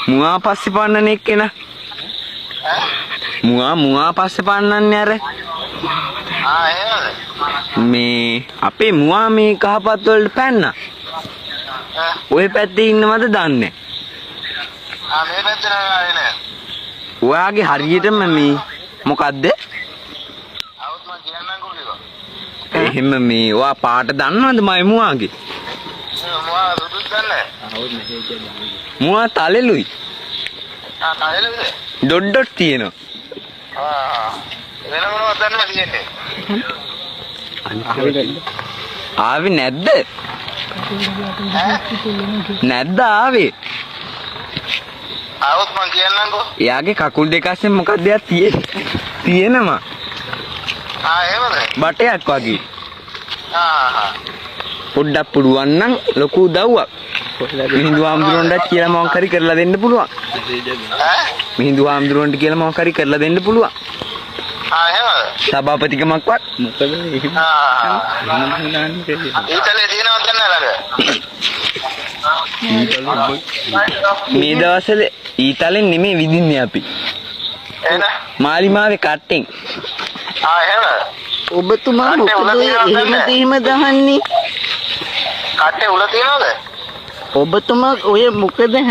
මුවා පස්සේ පන්නන එක්කේන. මුවා පස්සේ පන්නන්නේ අර. මේ අපේ මුවා මේ කහපත් වලට පැන්නා. ඔය පැත්තේ ඉන්නවද දන්නේ? මේ පැත්තේ නෑ. ඔයාගේ හරියටම මේ මොකද්ද? අවුත් මම කියන්නම්කෝ කිව්වා. එහෙම මේ ඔයා පාට දන්නවද මයි මුවාගේ? මුවා දුදුත් දන්නේ. මුවා තලෙලුයි. තලෙලුද? ඩොට් තියෙනවා. වෙන මොනවද දන්නවද කියන්නේ? ආවේ නැද්ද? නැද්ද ආවේ? අවුත් මම කියන්නම්කෝ. එයාගේ කකුල් දෙක අස්සෙන් මොකක්ද එයා තියෙනවා. එහෙමද? බටයක් වගේ. පොඩ්ඩක් පුළුවන් නම් ලොකු උදව්වක්. මිහිඳු ආම්දුරන්ට කියලා මොකක් හරි කරලා දෙන්න පුළුවන්. මිහිඳු ආම්දුරන්ට කියලා මොකක් හරි කරලා දෙන්න පුළුවන්. එහෙමද? සභාපතිකමක්වත් මොකද ඊතලේ තියෙනවද ළඟ? මේ දවස්වල ඊතලෙන් නෙමෙයි විදින්නේ අපි. එහෙනම් මාලිමාවේ කට්ටෙන්. එහෙමද? ඔබතුමා මොකද එහෙම දහන්නේ? කට්ටේ උල තියනවද? ඔබතුමා ඔය මොකද හැම